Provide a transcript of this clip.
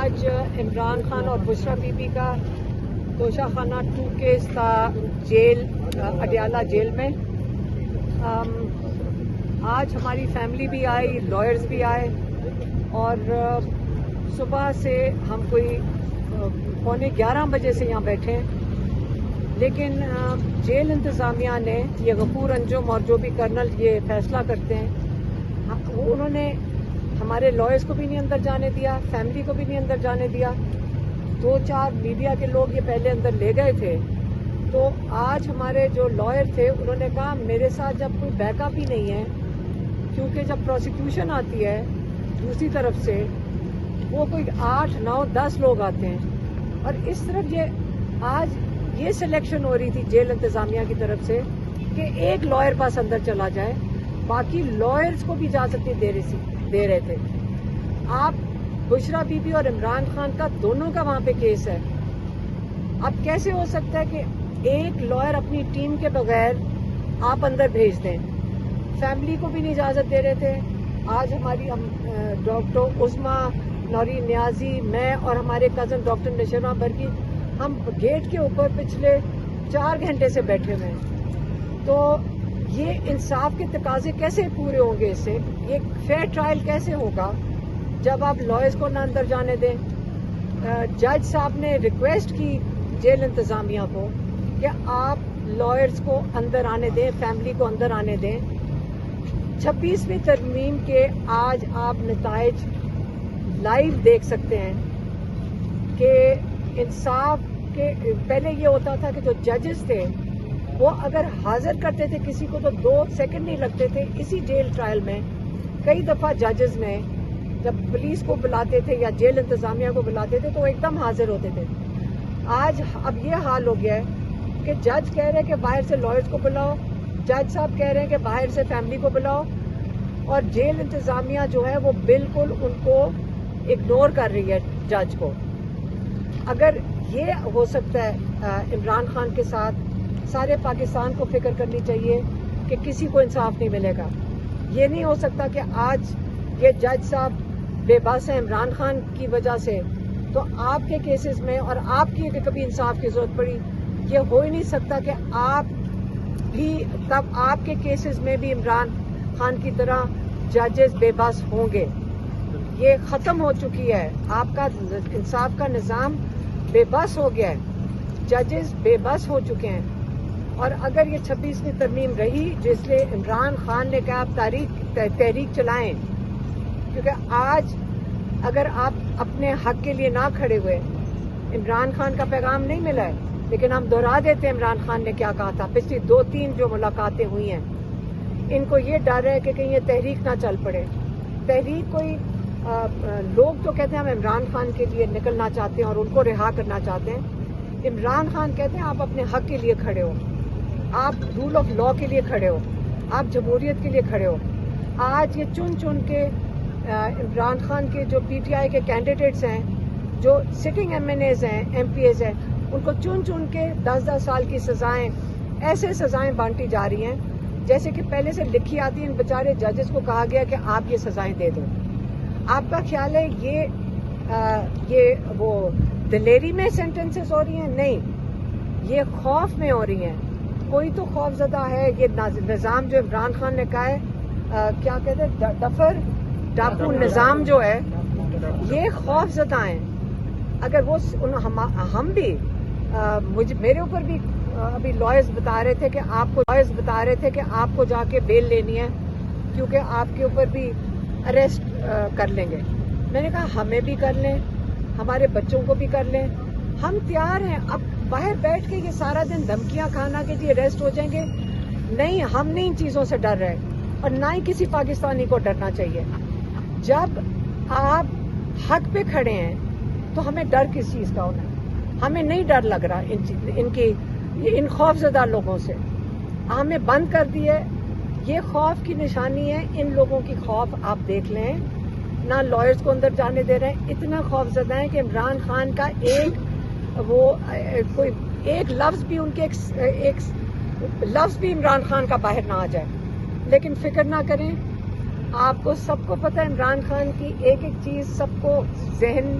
آج عمران خان اور بشرا be be کا توشہ خانہ 2 کیس تھا جیل اڈیالہ جیل میں. آج ہماری فیملی بھی آئی, لائرز بھی آئے, اور صبح سے ہم کوئی 11:15 بجے سے یہاں بیٹھے ہیں. لیکن جیل انتظامیہ نے, یہ غفور انجم اور جو بھی کرنل یہ فیصلہ کرتے ہیں, انہوں نے ہمارے لائرز کو بھی نہیں اندر جانے دیا, فیملی کو بھی نہیں اندر جانے دیا. 2-4 میڈیا کے لوگ یہ پہلے اندر لے گئے تھے. تو آج ہمارے جو لائر تھے انہوں نے کہا میرے ساتھ جب کوئی بیک اپ ہی نہیں ہے, کیونکہ جب پروسیکیوشن آتی ہے دوسری طرف سے وہ کوئی 8, 9, 10 لوگ آتے ہیں, اور اس طرف آج یہ سلیکشن ہو رہی تھی جیل انتظامیہ کی طرف سے کہ ایک لائر پاس اندر چلا جائے, باقی لائرز کو بھی اجازت دے رہے تھے. آپ بشرا بی بی اور عمران خان کا دونوں کا وہاں پہ کیس ہے. اب کیسے ہو سکتا ہے کہ ایک لائر اپنی ٹیم کے بغیر آپ اندر بھیج دیں؟ فیملی کو بھی نہیں اجازت دے رہے تھے. آج ہماری ڈاکٹر عظمیٰ نورین نیازی, میں اور ہمارے کزن ڈاکٹر نشرہ برقی, ہم گیٹ کے اوپر پچھلے 4 گھنٹے سے بیٹھے ہوئے ہیں. تو یہ انصاف کے تقاضے کیسے پورے ہوں گے؟ اس سے یہ فیئر ٹرائل کیسے ہوگا جب آپ لائرز کو نہ اندر جانے دیں؟ جج صاحب نے ریکویسٹ کی جیل انتظامیہ کو کہ آپ لائرز کو اندر آنے دیں, فیملی کو اندر آنے دیں. 26ویں ترمیم کے آج آپ نتائج لائیو دیکھ سکتے ہیں کہ انصاف کے پہلے یہ ہوتا تھا کہ جو ججز تھے وہ اگر حاضر کرتے تھے کسی کو تو 2 سیکنڈ نہیں لگتے تھے. اسی جیل ٹرائل میں کئی دفعہ ججز نے جب پولیس کو بلاتے تھے یا جیل انتظامیہ کو بلاتے تھے تو وہ ایک دم حاضر ہوتے تھے. آج اب یہ حال ہو گیا ہے کہ جج کہہ رہے ہیں کہ باہر سے لائرز کو بلاؤ, جج صاحب کہہ رہے ہیں کہ باہر سے فیملی کو بلاؤ, اور جیل انتظامیہ جو ہے وہ بالکل ان کو اگنور کر رہی ہے جج کو. اگر یہ ہو سکتا ہے عمران خان کے ساتھ, سارے پاکستان کو فکر کرنی چاہیے کہ کسی کو انصاف نہیں ملے گا. یہ نہیں ہو سکتا کہ آج یہ جج صاحب بے بس ہیں عمران خان کی وجہ سے, تو آپ کے کیسز میں اور آپ کی کبھی انصاف کی ضرورت پڑی, یہ ہو ہی نہیں سکتا کہ آپ بھی تب آپ کے کیسز میں بھی عمران خان کی طرح ججز بے بس ہوں گے. یہ ختم ہو چکی ہے, آپ کا انصاف کا نظام بے بس ہو گیا ہے, ججز بے بس ہو چکے ہیں. اور اگر یہ 26ویں ترمیم رہی جس لیے عمران خان نے کہا آپ تحریک چلائیں, کیونکہ آج اگر آپ اپنے حق کے لیے نہ کھڑے ہوئے, عمران خان کا پیغام نہیں ملا ہے, لیکن ہم دوہرا دیتے ہیں عمران خان نے کیا کہا تھا. پچھلی 2-3 جو ملاقاتیں ہوئی ہیں, ان کو یہ ڈر ہے کہ کہیں یہ تحریک نہ چل پڑے. تحریک کوئی لوگ تو کہتے ہیں ہم عمران خان کے لیے نکلنا چاہتے ہیں اور ان کو رہا کرنا چاہتے ہیں. عمران خان کہتے ہیں آپ اپنے حق کے لیے کھڑے ہو, آپ رول آف لا کے لیے کھڑے ہو, آپ جمہوریت کے لیے کھڑے ہو. آج یہ چن کے عمران خان کے جو پی ٹی آئی کے کینڈیڈیٹس ہیں, جو سٹنگ ایم این ایز ہیں, ایم پی ایز ہیں, ان کو چن کے 10-10 سال کی سزائیں, ایسے سزائیں بانٹی جا رہی ہیں جیسے کہ پہلے سے لکھی آتی ہیں. ان بیچارے ججز کو کہا گیا کہ آپ یہ سزائیں دے دو. آپ کا خیال ہے یہ وہ دلیری میں سینٹنسز ہو رہی ہیں؟ نہیں, یہ خوف میں ہو رہی ہیں. کوئی تو خوف زدہ ہے. یہ نظام جو عمران خان نے کہا ہے, کیا کہتے ہیں, ڈاکو نظام جو ہے, یہ خوف زدہ ہیں. اگر وہ ہم بھی میرے اوپر بھی ابھی لائرز بتا رہے تھے کہ آپ کو جا کے بیل لینی ہے کیونکہ آپ کے اوپر بھی اریسٹ کر لیں گے. میں نے کہا ہمیں بھی کر لیں, ہمارے بچوں کو بھی کر لیں, ہم تیار ہیں. اب باہر بیٹھ کے یہ سارا دن دھمکیاں کھانا کہ جی اریسٹ ہو جائیں گے, نہیں, ہم نہیں ان چیزوں سے ڈر رہے, اور نہ ہی کسی پاکستانی کو ڈرنا چاہیے. جب آپ حق پہ کھڑے ہیں تو ہمیں ڈر کس چیز کا ہونا ہے؟ ہمیں نہیں ڈر لگ رہا ان خوف زدہ لوگوں سے. ہمیں بند کر دیے. یہ خوف کی نشانی ہے. ان لوگوں کی خوف آپ دیکھ لیں, نہ لائرز کو اندر جانے دے رہے ہیں. اتنا خوف زدہ ہیں کہ عمران خان کا ایک لفظ بھی, ان کے ایک لفظ بھی عمران خان کا باہر نہ آ جائے. لیکن فکر نہ کریں, آپ کو سب کو پتہ ہے عمران خان کی ایک چیز سب کو ذہن